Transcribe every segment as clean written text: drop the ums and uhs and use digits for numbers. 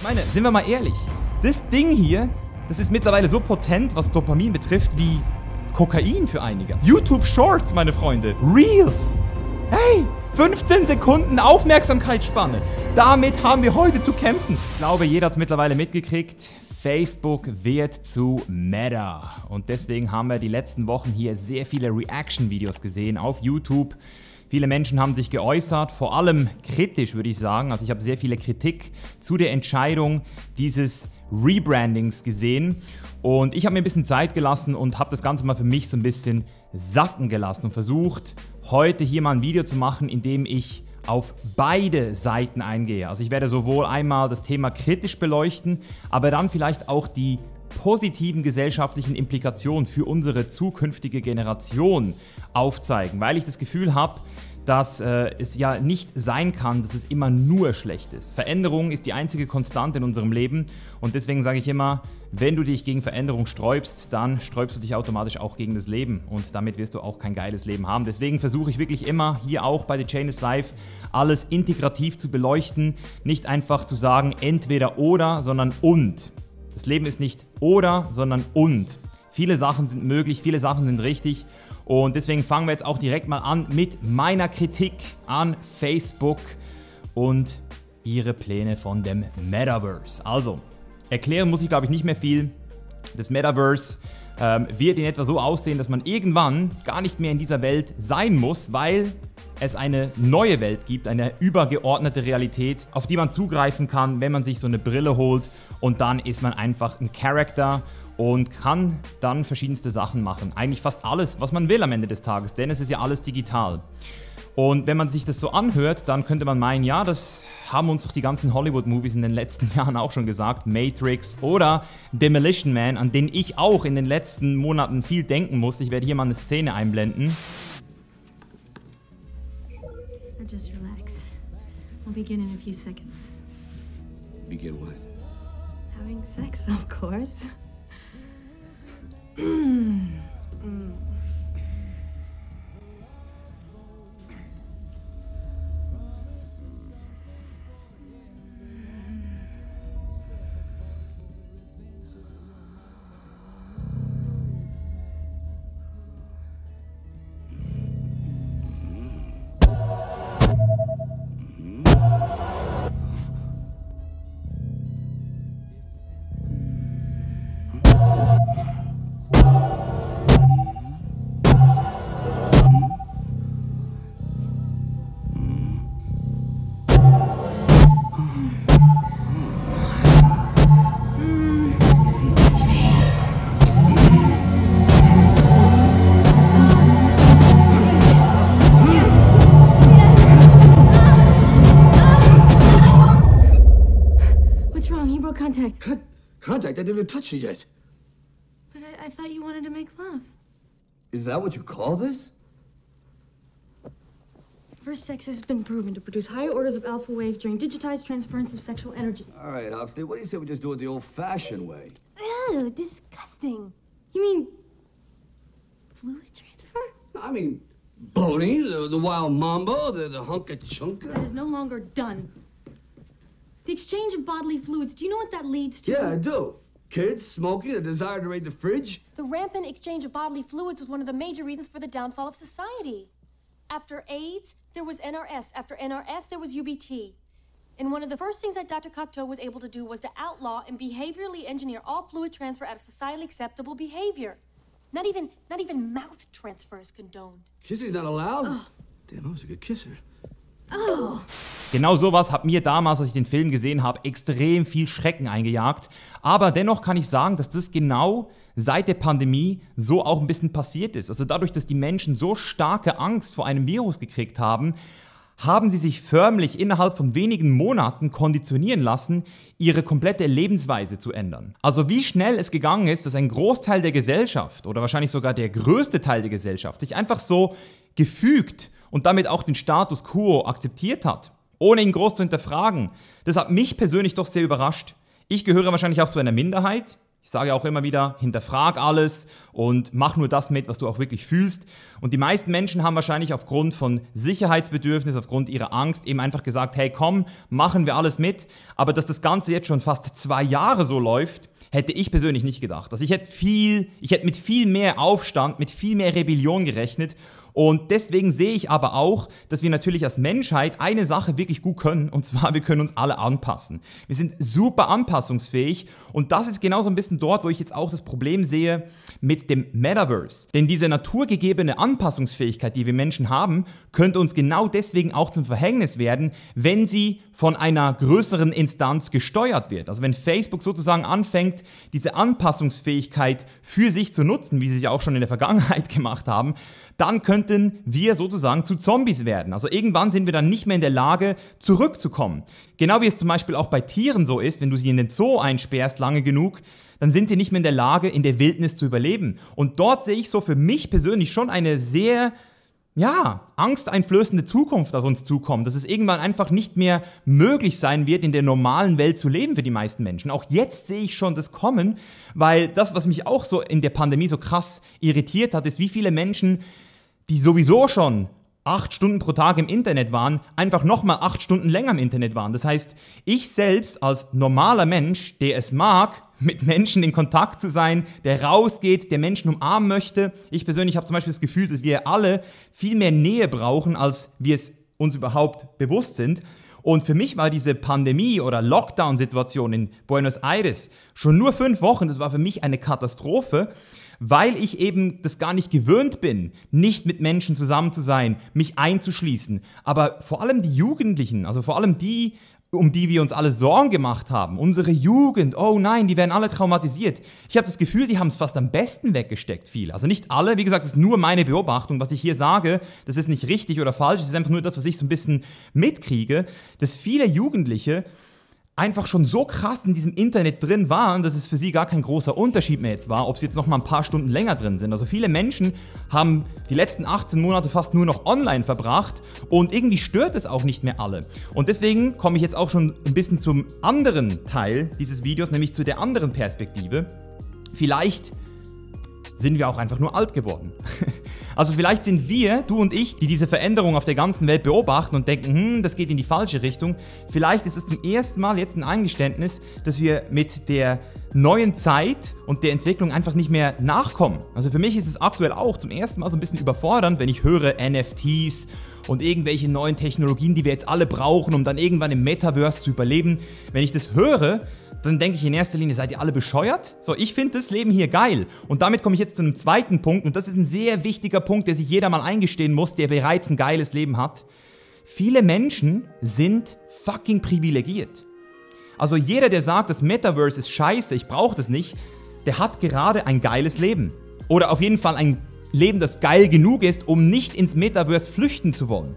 meine, sind wir mal ehrlich, das Ding hier, das ist mittlerweile so potent, was Dopamin betrifft, wie Kokain für einige. YouTube Shorts, meine Freunde. Reels. Hey, 15 Sekunden Aufmerksamkeitsspanne. Damit haben wir heute zu kämpfen. Ich glaube, jeder hat es mittlerweile mitgekriegt. Facebook wird zu Meta. Und deswegen haben wir die letzten Wochen hier sehr viele Reaction-Videos gesehen auf YouTube. Viele Menschen haben sich geäußert, vor allem kritisch, würde ich sagen. Also ich habe sehr viele Kritik zu der Entscheidung dieses Rebrandings gesehen. Und ich habe mir ein bisschen Zeit gelassen und habe das Ganze mal für mich so ein bisschen sacken gelassen und versucht, heute hier mal ein Video zu machen, in dem ich auf beide Seiten eingehe. Also ich werde sowohl einmal das Thema kritisch beleuchten, aber dann vielleicht auch die positiven gesellschaftlichen Implikationen für unsere zukünftige Generation aufzeigen, weil ich das Gefühl habe, dass es ja nicht sein kann, dass es immer nur schlecht ist. Veränderung ist die einzige Konstante in unserem Leben und deswegen sage ich immer, wenn du dich gegen Veränderung sträubst, dann sträubst du dich automatisch auch gegen das Leben und damit wirst du auch kein geiles Leben haben. Deswegen versuche ich wirklich immer, hier auch bei The Chain is Life, alles integrativ zu beleuchten, nicht einfach zu sagen entweder oder, sondern und. Das Leben ist nicht oder, sondern und. Viele Sachen sind möglich, viele Sachen sind richtig und deswegen fangen wir jetzt auch direkt mal an mit meiner Kritik an Facebook und ihre Pläne von dem Metaverse. Also, erklären muss ich glaube ich nicht mehr viel. Das Metaverse wird in etwa so aussehen, dass man irgendwann gar nicht mehr in dieser Welt sein muss, weil es eine neue Welt gibt, eine übergeordnete Realität, auf die man zugreifen kann, wenn man sich so eine Brille holt und dann ist man einfach ein Charakter und kann dann verschiedenste Sachen machen. Eigentlich fast alles, was man will am Ende des Tages, denn es ist ja alles digital. Und wenn man sich das so anhört, dann könnte man meinen, ja, das haben uns doch die ganzen Hollywood-Movies in den letzten Jahren auch schon gesagt, Matrix oder Demolition Man, an den ich auch in den letzten Monaten viel denken musste. Ich werde hier mal eine Szene einblenden. Just relax. We'll begin in a few seconds. Begin what? Having sex, of course. Contact? I didn't touch you yet. But I thought you wanted to make love. Is that what you call this? First sex has been proven to produce higher orders of alpha waves during digitized transference of sexual energies. All right, Huxley, what do you say we just do it the old-fashioned way? Ew, disgusting. You mean fluid transfer? I mean, boning, the wild mambo, the hunka-chunka. That is no longer done. The exchange of bodily fluids, do you know what that leads to? Yeah, I do. Kids, smoking, a desire to raid the fridge. The rampant exchange of bodily fluids was one of the major reasons for the downfall of society. After AIDS, there was NRS. After NRS, there was UBT. And one of the first things that Dr. Cocteau was able to do was to outlaw and behaviorally engineer all fluid transfer out of societally acceptable behavior. Not even mouth transfer is condoned. Kissing's not allowed? Oh. Damn, I was a good kisser. Oh. Genau sowas hat mir damals, als ich den Film gesehen habe, extrem viel Schrecken eingejagt. Aber dennoch kann ich sagen, dass das genau seit der Pandemie so auch ein bisschen passiert ist. Also dadurch, dass die Menschen so starke Angst vor einem Virus gekriegt haben, haben sie sich förmlich innerhalb von wenigen Monaten konditionieren lassen, ihre komplette Lebensweise zu ändern. Also wie schnell es gegangen ist, dass ein Großteil der Gesellschaft oder wahrscheinlich sogar der größte Teil der Gesellschaft sich einfach so gefügt und damit auch den Status quo akzeptiert hat, ohne ihn groß zu hinterfragen. Das hat mich persönlich doch sehr überrascht. Ich gehöre wahrscheinlich auch zu einer Minderheit. Ich sage auch immer wieder, hinterfrag alles und mach nur das mit, was du auch wirklich fühlst. Und die meisten Menschen haben wahrscheinlich aufgrund von Sicherheitsbedürfnis, aufgrund ihrer Angst eben einfach gesagt, hey komm, machen wir alles mit. Aber dass das Ganze jetzt schon fast 2 Jahre so läuft, hätte ich persönlich nicht gedacht. Also ich hätte mit viel mehr Aufstand, mit viel mehr Rebellion gerechnet. Und deswegen sehe ich aber auch, dass wir natürlich als Menschheit eine Sache wirklich gut können, und zwar, wir können uns alle anpassen. Wir sind super anpassungsfähig und das ist genau so ein bisschen dort, wo ich jetzt auch das Problem sehe mit dem Metaverse. Denn diese naturgegebene Anpassungsfähigkeit, die wir Menschen haben, könnte uns genau deswegen auch zum Verhängnis werden, wenn sie von einer größeren Instanz gesteuert wird. Also wenn Facebook sozusagen anfängt, diese Anpassungsfähigkeit für sich zu nutzen, wie sie es ja auch schon in der Vergangenheit gemacht haben, dann könnten wir sozusagen zu Zombies werden. Also irgendwann sind wir dann nicht mehr in der Lage, zurückzukommen. Genau wie es zum Beispiel auch bei Tieren so ist, wenn du sie in den Zoo einsperrst lange genug, dann sind sie nicht mehr in der Lage, in der Wildnis zu überleben. Und dort sehe ich so für mich persönlich schon eine sehr angsteinflößende Zukunft auf uns zukommen, dass es irgendwann einfach nicht mehr möglich sein wird, in der normalen Welt zu leben für die meisten Menschen. Auch jetzt sehe ich schon das kommen, weil das, was mich auch so in der Pandemie so krass irritiert hat, ist, wie viele Menschen, die sowieso schon 8 Stunden pro Tag im Internet waren, einfach nochmal 8 Stunden länger im Internet waren. Das heißt, ich selbst als normaler Mensch, der es mag, mit Menschen in Kontakt zu sein, der rausgeht, der Menschen umarmen möchte. Ich persönlich habe zum Beispiel das Gefühl, dass wir alle viel mehr Nähe brauchen, als wir es uns überhaupt bewusst sind. Und für mich war diese Pandemie- oder Lockdown-Situation in Buenos Aires schon nur 5 Wochen, das war für mich eine Katastrophe, weil ich eben das gar nicht gewöhnt bin, nicht mit Menschen zusammen zu sein, mich einzuschließen. Aber vor allem die Jugendlichen, also vor allem die, um die wir uns alle Sorgen gemacht haben, unsere Jugend, oh nein, die werden alle traumatisiert. Ich habe das Gefühl, die haben es fast am besten weggesteckt, viele. Also nicht alle, wie gesagt, das ist nur meine Beobachtung. Was ich hier sage, das ist nicht richtig oder falsch, das ist einfach nur das, was ich so ein bisschen mitkriege, dass viele Jugendliche einfach schon so krass in diesem Internet drin waren, dass es für sie gar kein großer Unterschied mehr jetzt war, ob sie jetzt noch mal ein paar Stunden länger drin sind. Also viele Menschen haben die letzten 18 Monate fast nur noch online verbracht und irgendwie stört es auch nicht mehr alle. Und deswegen komme ich jetzt auch schon ein bisschen zum anderen Teil dieses Videos, nämlich zu der anderen Perspektive. Vielleicht sind wir auch einfach nur alt geworden. Also vielleicht sind wir, du und ich, die diese Veränderung auf der ganzen Welt beobachten und denken, das geht in die falsche Richtung. Vielleicht ist es zum ersten Mal jetzt ein Eingeständnis, dass wir mit der neuen Zeit und der Entwicklung einfach nicht mehr nachkommen. Also für mich ist es aktuell auch zum ersten Mal so ein bisschen überfordernd, wenn ich höre NFTs und irgendwelche neuen Technologien, die wir jetzt alle brauchen, um dann irgendwann im Metaverse zu überleben. Wenn ich das höre, dann denke ich in erster Linie, seid ihr alle bescheuert? So, ich finde das Leben hier geil. Und damit komme ich jetzt zu einem zweiten Punkt. Und das ist ein sehr wichtiger Punkt, der sich jeder mal eingestehen muss, der bereits ein geiles Leben hat. Viele Menschen sind fucking privilegiert. Also jeder, der sagt, das Metaverse ist scheiße, ich brauche das nicht, der hat gerade ein geiles Leben. Oder auf jeden Fall ein Leben, das geil genug ist, um nicht ins Metaverse flüchten zu wollen.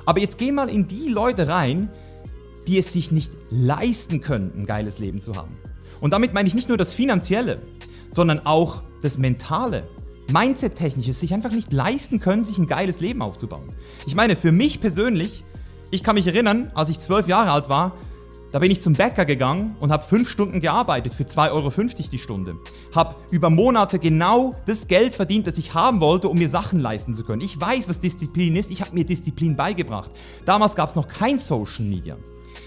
Aber jetzt geh mal in die Leute rein, die es sich nicht leisten können, ein geiles Leben zu haben. Und damit meine ich nicht nur das Finanzielle, sondern auch das Mentale, Mindset-technische, sich einfach nicht leisten können, sich ein geiles Leben aufzubauen. Ich meine, für mich persönlich, ich kann mich erinnern, als ich 12 Jahre alt war, da bin ich zum Bäcker gegangen und habe 5 Stunden gearbeitet für 2,50 € die Stunde. Habe über Monate genau das Geld verdient, das ich haben wollte, um mir Sachen leisten zu können. Ich weiß, was Disziplin ist, ich habe mir Disziplin beigebracht. Damals gab es noch kein Social Media.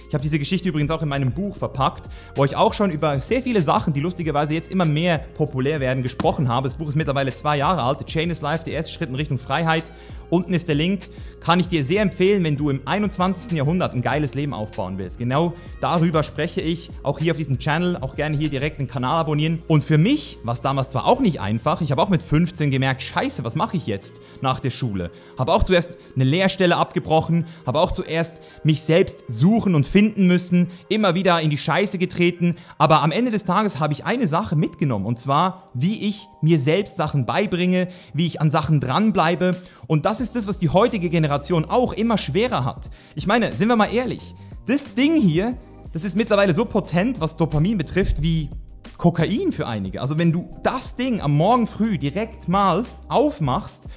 Ich habe diese Geschichte übrigens auch in meinem Buch verpackt, wo ich auch schon über sehr viele Sachen, die lustigerweise jetzt immer mehr populär werden, gesprochen habe. Das Buch ist mittlerweile 2 Jahre alt. The Chain is Life, der erste Schritt in Richtung Freiheit. Unten ist der Link. Kann ich dir sehr empfehlen, wenn du im 21. Jahrhundert ein geiles Leben aufbauen willst. Genau darüber spreche ich, auch hier auf diesem Channel, auch gerne hier direkt den Kanal abonnieren. Und für mich war es damals zwar auch nicht einfach, ich habe auch mit 15 gemerkt, scheiße, was mache ich jetzt nach der Schule? Habe auch zuerst eine Lehrstelle abgebrochen, habe auch zuerst mich selbst suchen und finden müssen, immer wieder in die Scheiße getreten, aber am Ende des Tages habe ich eine Sache mitgenommen, und zwar, wie ich mir selbst Sachen beibringe, wie ich an Sachen dranbleibe, und das ist das, was die heutige Generation auch immer schwerer hat. Ich meine, sind wir mal ehrlich, das Ding hier, das ist mittlerweile so potent, was Dopamin betrifft, wie Kokain für einige. Also wenn du das Ding am Morgen früh direkt mal aufmachst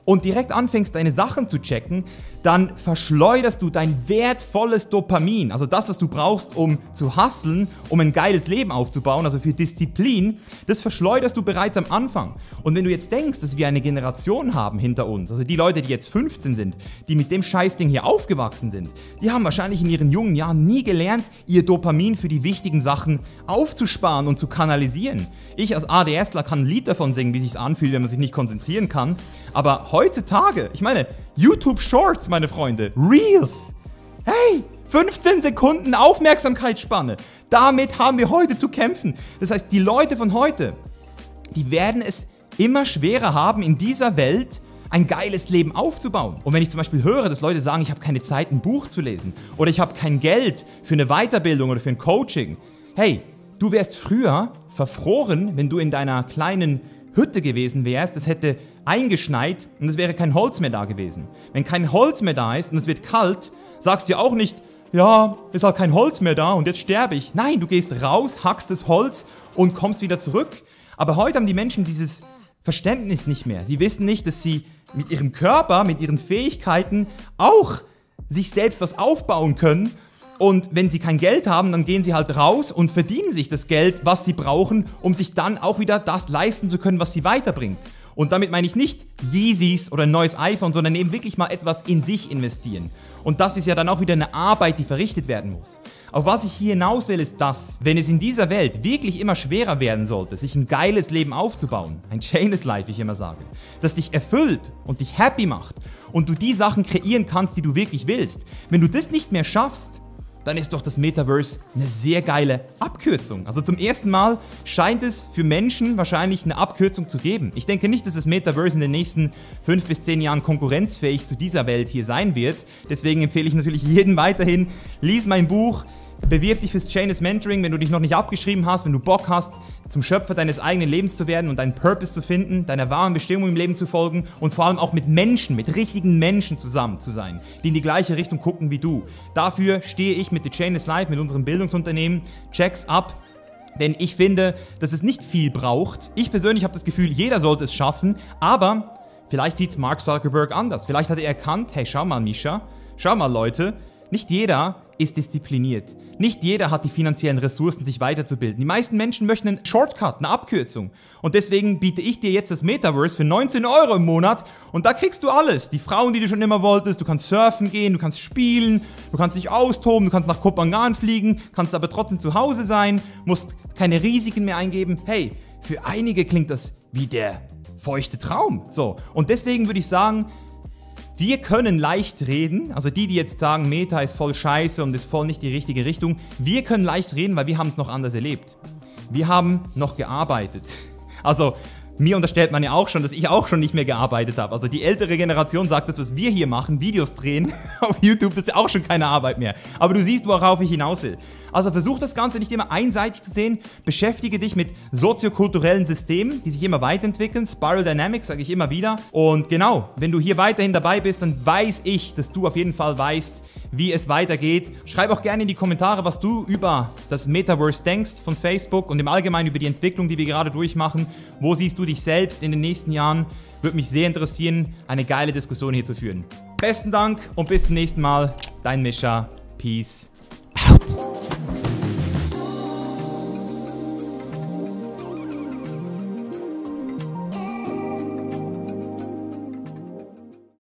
und direkt anfängst, deine Sachen zu checken, dann verschleuderst du dein wertvolles Dopamin, also das, was du brauchst, um zu hustlen, um ein geiles Leben aufzubauen, also für Disziplin, das verschleuderst du bereits am Anfang. Und wenn du jetzt denkst, dass wir eine Generation haben hinter uns, also die Leute, die jetzt 15 sind, die mit dem Scheißding hier aufgewachsen sind, die haben wahrscheinlich in ihren jungen Jahren nie gelernt, ihr Dopamin für die wichtigen Sachen aufzusparen und zu kanalisieren. Ich als ADSler kann ein Lied davon singen, wie es sich anfühlt, wenn man sich nicht konzentrieren kann. Aber heutzutage, ich meine, YouTube Shorts, meine Freunde, Reels. Hey, 15 Sekunden Aufmerksamkeitsspanne. Damit haben wir heute zu kämpfen. Das heißt, die Leute von heute, die werden es immer schwerer haben, in dieser Welt ein geiles Leben aufzubauen. Und wenn ich zum Beispiel höre, dass Leute sagen, ich habe keine Zeit, ein Buch zu lesen oder ich habe kein Geld für eine Weiterbildung oder für ein Coaching. Hey, du wärst früher verfroren, wenn du in deiner kleinen Hütte gewesen wärst, es hätte eingeschneit und es wäre kein Holz mehr da gewesen. Wenn kein Holz mehr da ist und es wird kalt, sagst du ja auch nicht, ja, ist halt kein Holz mehr da und jetzt sterbe ich. Nein, du gehst raus, hackst das Holz und kommst wieder zurück. Aber heute haben die Menschen dieses Verständnis nicht mehr. Sie wissen nicht, dass sie mit ihrem Körper, mit ihren Fähigkeiten auch sich selbst was aufbauen können. Und wenn sie kein Geld haben, dann gehen sie halt raus und verdienen sich das Geld, was sie brauchen, um sich dann auch wieder das leisten zu können, was sie weiterbringt. Und damit meine ich nicht Yeezys oder ein neues iPhone, sondern eben wirklich mal etwas in sich investieren. Und das ist ja dann auch wieder eine Arbeit, die verrichtet werden muss. Auf was ich hier hinaus will, ist das, wenn es in dieser Welt wirklich immer schwerer werden sollte, sich ein geiles Leben aufzubauen, ein chainless Life, wie ich immer sage, das dich erfüllt und dich happy macht und du die Sachen kreieren kannst, die du wirklich willst. Wenn du das nicht mehr schaffst, dann ist doch das Metaverse eine sehr geile Abkürzung. Also zum ersten Mal scheint es für Menschen wahrscheinlich eine Abkürzung zu geben. Ich denke nicht, dass das Metaverse in den nächsten 5 bis 10 Jahren konkurrenzfähig zu dieser Welt hier sein wird. Deswegen empfehle ich natürlich jedem weiterhin, lies mein Buch, bewirb dich fürs Chainless Mentoring, wenn du dich noch nicht abgeschrieben hast, wenn du Bock hast, zum Schöpfer deines eigenen Lebens zu werden und deinen Purpose zu finden, deiner wahren Bestimmung im Leben zu folgen und vor allem auch mit Menschen, mit richtigen Menschen zusammen zu sein, die in die gleiche Richtung gucken wie du. Dafür stehe ich mit The Chainless Life, mit unserem Bildungsunternehmen. Check's ab, denn ich finde, dass es nicht viel braucht. Ich persönlich habe das Gefühl, jeder sollte es schaffen, aber vielleicht sieht es Mark Zuckerberg anders. Vielleicht hat er erkannt, hey, schau mal Mischa, schau mal Leute, nicht jeder ist diszipliniert. Nicht jeder hat die finanziellen Ressourcen, sich weiterzubilden. Die meisten Menschen möchten einen Shortcut, eine Abkürzung. Und deswegen biete ich dir jetzt das Metaverse für 19 € im Monat und da kriegst du alles. Die Frauen, die du schon immer wolltest, du kannst surfen gehen, du kannst spielen, du kannst dich austoben, du kannst nach Kopangan fliegen, kannst aber trotzdem zu Hause sein, musst keine Risiken mehr eingeben. Hey, für einige klingt das wie der feuchte Traum. So. Und deswegen würde ich sagen, wir können leicht reden, also die jetzt sagen, Meta ist voll scheiße und ist voll nicht die richtige Richtung, wir können leicht reden, weil wir haben es noch anders erlebt. Wir haben noch gearbeitet. Also mir unterstellt man ja auch schon, dass ich auch schon nicht mehr gearbeitet habe. Also die ältere Generation sagt, das, was wir hier machen, Videos drehen auf YouTube, das ist ja auch schon keine Arbeit mehr. Aber du siehst, worauf ich hinaus will. Also versuch das Ganze nicht immer einseitig zu sehen. Beschäftige dich mit soziokulturellen Systemen, die sich immer weiterentwickeln. Spiral Dynamics sage ich immer wieder. Und genau, wenn du hier weiterhin dabei bist, dann weiß ich, dass du auf jeden Fall weißt, wie es weitergeht. Schreib auch gerne in die Kommentare, was du über das Metaverse denkst von Facebook und im Allgemeinen über die Entwicklung, die wir gerade durchmachen. Wo siehst du dich selbst in den nächsten Jahren? Würde mich sehr interessieren, eine geile Diskussion hier zu führen. Besten Dank und bis zum nächsten Mal. Dein Mischa. Peace.